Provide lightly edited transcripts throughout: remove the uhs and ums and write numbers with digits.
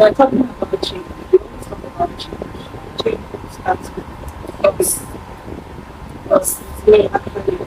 we're talking about change. We always talk about change. Change starts with us. Us. So actually,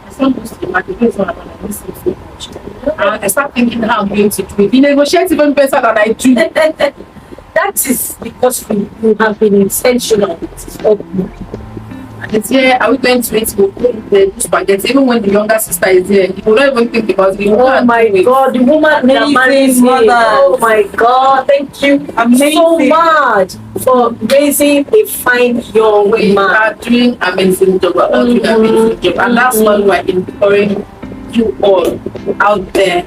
I start used to marketplace when I listen so much. And I start thinking how I'm going to do it. You negotiate even better than I do. That is because you have been intentional with it. And it's here, are we going to eat the spaghetti? Even when the younger sister is here, you will not even think about it. Oh my God, the woman that marries me. Oh my God, thank you so much for raising a fine young man. You are doing amazing job. And that's why we're encouraging you all out there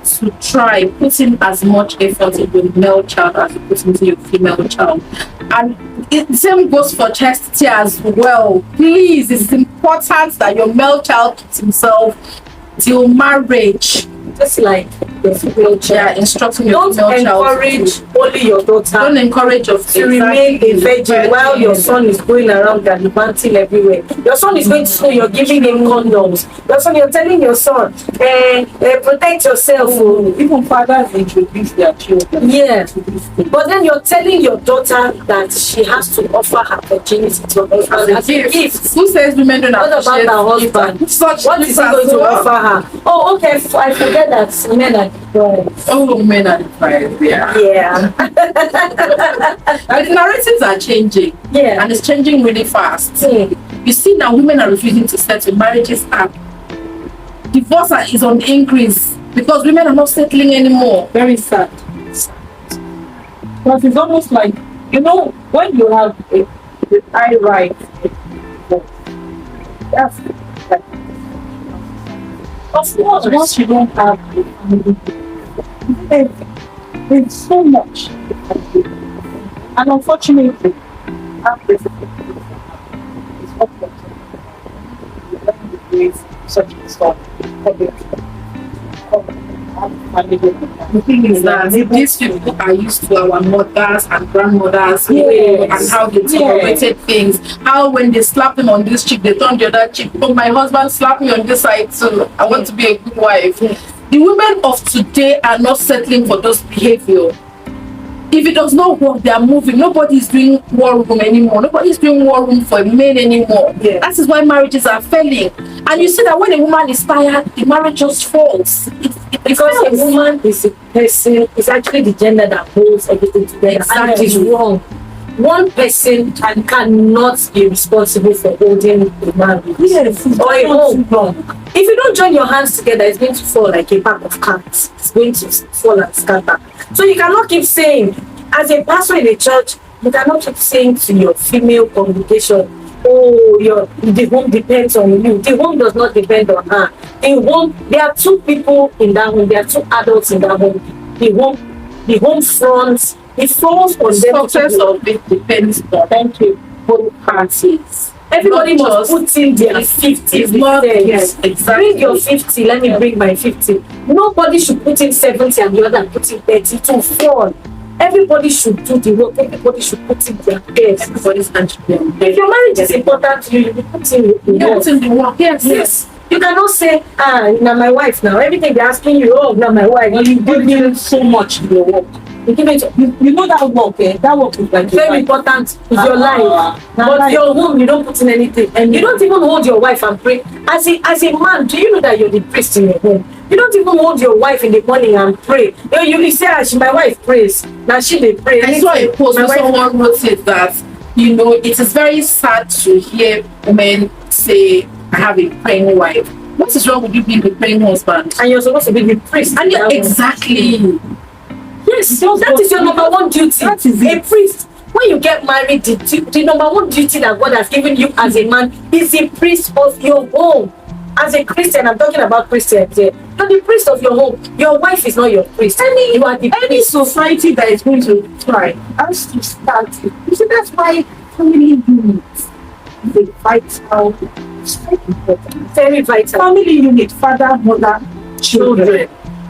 to try putting as much effort into your male child as you put into your female child. And the same goes for chastity as well. Please, it's important that your male child keeps himself till marriage. Just like the female child. Yeah, instructing your female child. Don't encourage only your daughter. Don't encourage your to remain a virgin while your son is going around gallivanting everywhere. Your son is going to school, you're giving him condoms. Your son, you're telling your son, protect yourself. Even fathers introduce their children. Yeah. But then you're telling your daughter that she has to offer her virginity to her husband as a gift. Who says women don't appreciate her husband? What is he going to offer her? Oh, okay, I forget that men are deprived. Oh, men are deprived, yeah. Yeah. And the narratives are changing. Yeah. And it's changing really fast. Mm. You see now women are refusing to settle. Marriages are. Divorce is on the increase because women are not settling anymore. Very sad. Because it's almost like, you know, when you have the I right, that's like, of course, once you don't have a family, there's so much. And unfortunately, such a stuff. The thing is that these people are used to our mothers and grandmothers and how they tolerated things. How when they slap them on this cheek, they turn the other cheek. Oh, my husband slapped me on this side too. I want to be a good wife. The women of today are not settling for those behavior. If it does not work, they are moving. Nobody is doing war room anymore. Nobody is doing war room for men anymore. Yeah. That is why marriages are failing. And you see that when a woman is tired, the marriage just falls. Because a woman is a person, it's actually the gender that holds everything together. Exactly. And it is wrong. One person cannot be responsible for holding a marriage or a home. If you don't join your hands together, it's going to fall like a pack of cards. It's going to fall and scatter. So you cannot keep saying, as a pastor in a church, you cannot keep saying to your female congregation, oh, the home depends on you. The home does not depend on her. The home, there are two people in that home. There are two adults in that home. The home fronts. It falls on them. Success of it depends on both parties. Everybody must put in their 50%. Yes, exactly. Bring your 50, let me bring my 50. Nobody should put in 70 and the other put in 30 to fall. Everybody should do the work. Everybody should put in their best. Everybody's contributing. If your marriage is important to you, you put in the work. Yes. You cannot say, now my wife now. Everything they're asking you, now my wife. Well, you give so much in your work. You know that work, that work is like very important in your life. But your home, you don't put in anything. And you don't even hold your wife and pray. As a man, do you know that you're the priest in your home? You don't even hold your wife in the morning and pray. You say, my wife prays. Now she may pray. I saw a post where someone wrote it that, it is very sad to hear men say, I have a praying wife. What is wrong with you being the praying husband? And you're supposed to be the priest. And exactly. Yes, that is your number one duty. That is a priest. When you get married, the number one duty that God has given you as a man is the priest of your home. As a Christian, I'm talking about Christians here. You're the priest of your home. Your wife is not your priest. You are the any society that is going to try has to start it. You see, that's why family units is a vital, very important. Very vital. Family unit, father, mother, children.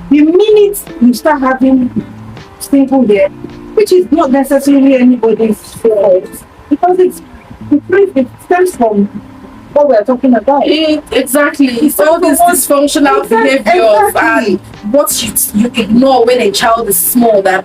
The minute you start having single there, which is not necessarily anybody's fault, because it stems from what we're talking about. Exactly. It's all these dysfunctional behaviors and what you ignore when a child is small that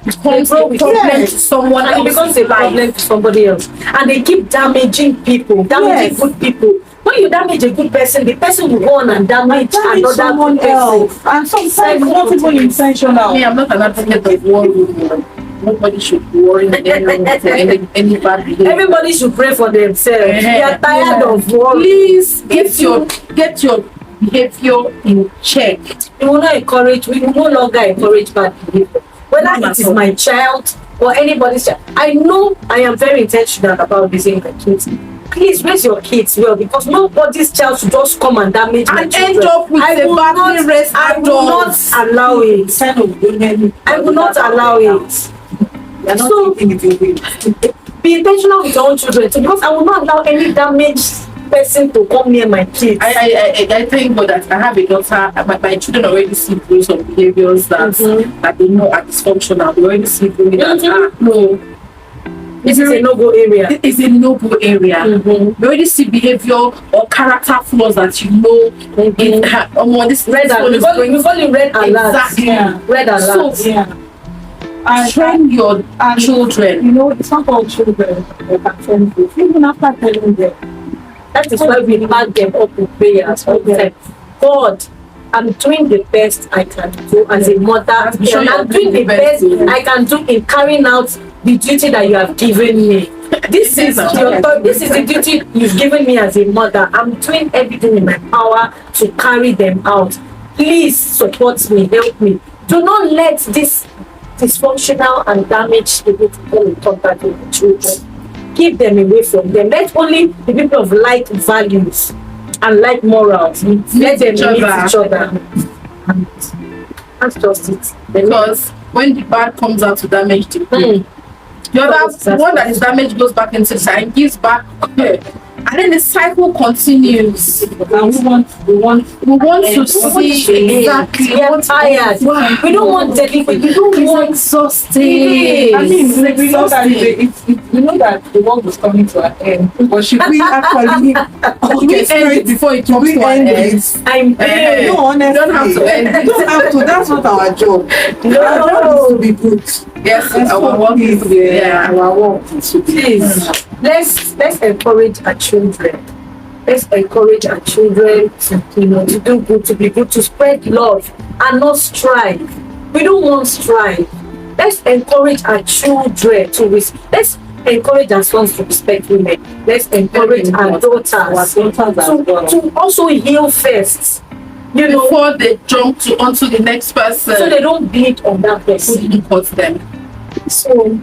becomes a problem to someone else. And it becomes a problem to somebody else. And they keep damaging people, damaging good people. When you damage a good person, the person will go on and damage another someone else. And sometimes not even intentional. Me, I'm not an advocate of war room. Nobody should be worrying anyone for any bad behavior. Everybody should pray for themselves. We are tired of war. Please get your behavior in check. We will no longer encourage bad behavior. Whether it is my child or anybody's child. I know I am very intentional about raising my kids. Please raise your kids well, because nobody's child should just come and damage my and children. end up with a badly raised I will not allow it. I will not allow it. So, be intentional with your own children too, because I will not allow any damaged person to come near my kids. I thank God that I have a daughter. My children already see through some behaviors that they know are dysfunctional. They already see through that. No. This is a no-go area. It's a no-go area. You already see behavior or character flaws that you know. This red alert. We call it red alert. Exactly. Yeah. Red alert. So, train your children. You know, it's not all children that train you. Even after telling them. That is why we back them up with prayers all the time. God, I'm doing the best I can do as a mother. I'm doing the best I can do in carrying out the duty that you have given me. This is the duty you've given me as a mother. I'm doing everything in my power to carry them out. Please support me, help me. Do not let this dysfunctional and damaged people come in contact with the children. Keep them away from them. Let only the people of like values and like morals let them meet each other. And that's just it. Because when the bad comes out to damage the good, the one that is damaged goes back into the and gives back, and then the cycle continues. And we want to see exactly. We are tired. We don't want delivery. We don't want exhausting. I mean, we know that the world was coming to an end, but should we actually end it before it comes to an end? No, honestly, don't have to end it. You don't have to. That's not our job. No. Our job is to be good. Yes, our work is to be our work is to be. Please, let's encourage our children. Let's encourage our children to to do good, to be good, to spread love and not strife. We don't want strife. Let's encourage our children let's encourage our sons to respect women. Let's encourage our daughters to also heal first. Before they jump onto the next person, so they don't bleed on that person. Import them. So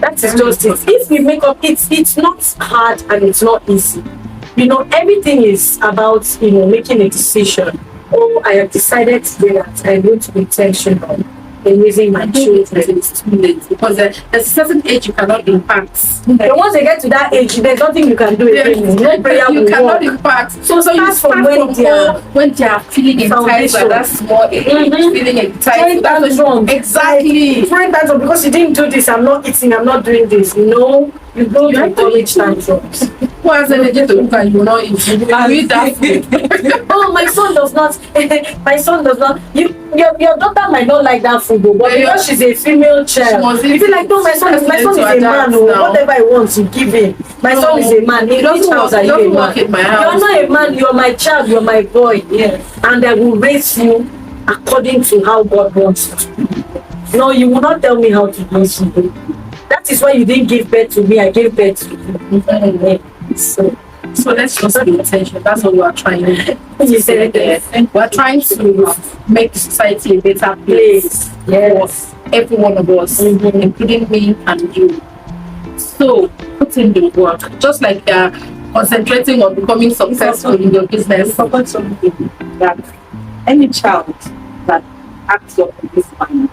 that is just it. If we make up, it's not hard and it's not easy. Everything is about making a decision. Oh, I have decided today that I'm going to be intentional in raising my children. It's too late because there's a certain age you cannot impact. And once they get to that age, there's nothing you can do again. No prayer you will cannot work. impact. So start from when they are feeling entitled at that small age, feeling entitled. That's wrong. Exactly. Friend tantrums because you didn't do this. I'm not eating. I'm not doing this. No, you don't encourage tantrums. Who has energy to look and you know it? You eat that food. Oh, my son does not. My son does not. Your daughter might not like that food, but because she's a female child, you feel like, no, my son is a man. Whatever he wants, you give him. My son is a man. In which house are you a man? You're not a man. You're my child. You're my boy. Yes. And I will raise you according to how God wants you to be. No, you will not tell me how to raise you. That is why you didn't give birth to me. I gave birth to you. So let's just be intentional. That's what we are trying to do. We're trying to make society a better place for every one of us, including me and you. So put in the work. Just like concentrating on becoming successful in your business. Forgot something that any child that acts up in this manner,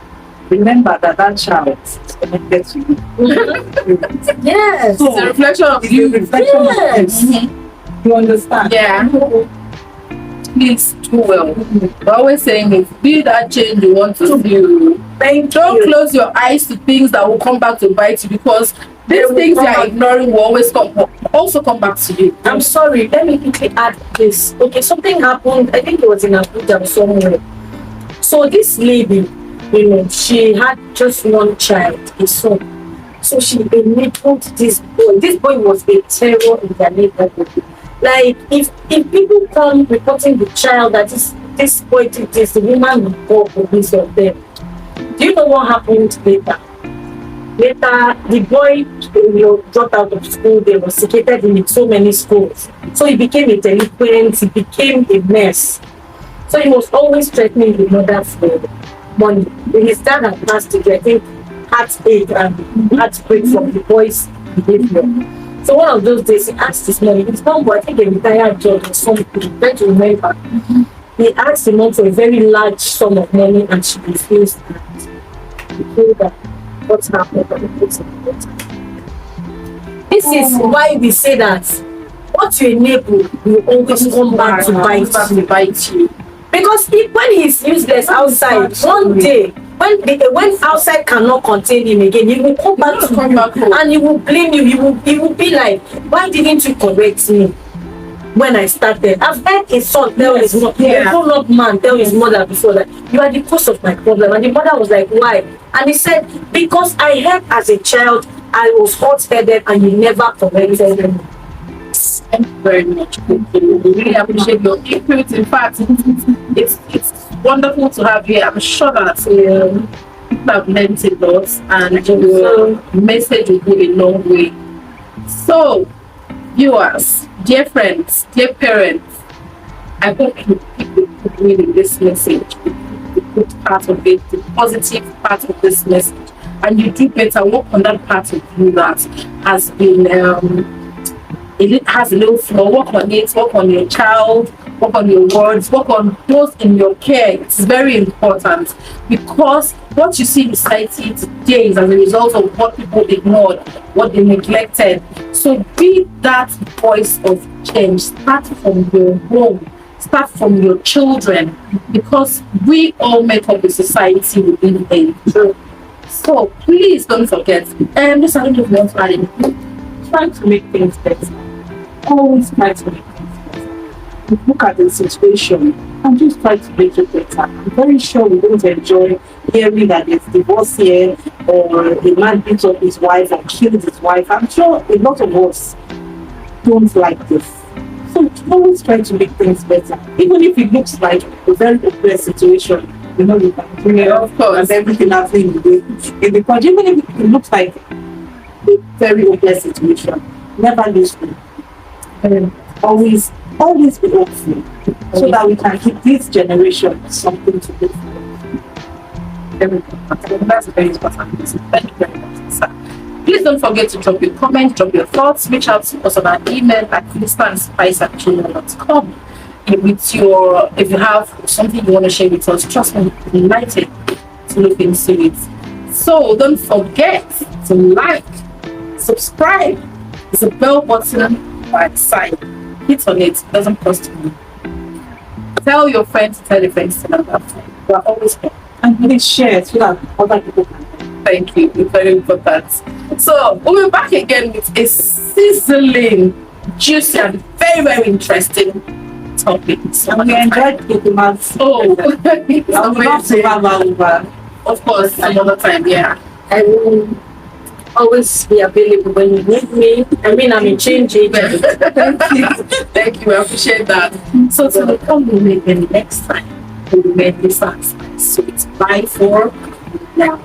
remember that child is connected to you. Yes. So it's a reflection of you. Yes. You understand? Yeah. Please do well. We're always saying it. Be that change you want to do. Don't close your eyes to things that will come back to bite you, because these things you are ignoring will always also come back to you. I'm sorry. Let me quickly add this. Okay, something happened. I think it was in Abuja somewhere. So this lady, she had just one child, a son. So she enabled this boy. This boy was a terror in their neighborhood. Like if people come reporting the child that this boy did this, the woman will call police of them. Do you know what happened later? Later, the boy dropped out of school. They were secreted in so many schools. So he became a delinquent. He became a mess. So he was always threatening the mother for money. When his dad had passed away, I think heartache and heartbreak from the boy's behavior. So one of those days, he asked his mom, his mom was, I think, a retired judge or something, I'm trying to remember. He asked the mom for a very large sum of money and she refused. He told her what's happened and what's important. This is why we say that what you enable will always come back to bite you. Because when he's useless outside, one day, when outside cannot contain him again, he will come back to you and he will blame you. He will be like, why didn't you correct me when I started? I've heard his son tell his mother, a grown-up man tell his mother before that, you are the cause of my problem. And the mother was like, why? And he said, because I heard as a child, I was hot-headed and you never corrected me. Thank you very much. We really appreciate your input. In fact, it's wonderful to have you. I'm sure that people have learned a lot and your message will go a long way. So, viewers, dear friends, dear parents, I hope you pick the good in this message, the good part of it, the positive part of this message, and you do better work on that part of you that has been it has a little flaw. Work on it, work on your child, work on your words, work on those in your care. It's very important because what you see in society today is as a result of what people ignored, what they neglected. So be that voice of change. Start from your home, start from your children, because we all make up the society we live in. So please don't forget. Just I don't know if you want to add anything. Trying to make things better. Always try to make things better. Look at the situation and just try to make it better. I'm very sure we don't enjoy hearing that there's divorce here or a man beats up his wife or kills his wife. I'm sure a lot of us don't like this. So always try to make things better. Even if it looks like a very hopeless situation, you can bring it of course and everything happening in the country. Even if it looks like a very hopeless situation, never lose hope. Always be hopeful so that we can keep this generation something to live for. That's very important. Thank you very much, sir. Please don't forget to drop your comments, drop your thoughts, reach out to us on our email at cristanspice@gmail.com. If you have something you want to share with us, trust me, we're delighted to look into it. So don't forget to like, subscribe. There's a bell button by the side. Hit on it, doesn't cost you. Tell your friends, tell your friends to know that we are always here. And please share so that other people can. Thank you, it's very important. So we'll be back again with a sizzling, juicy, and very, very interesting topic. And we enjoyed the months. Oh, I would love to have over. Of course, another time, yeah. I will always be available when you need me. I mean, I'm a change agent. Thank you, I appreciate that. So to come again next time, we'll make this fast. So it's bye for now.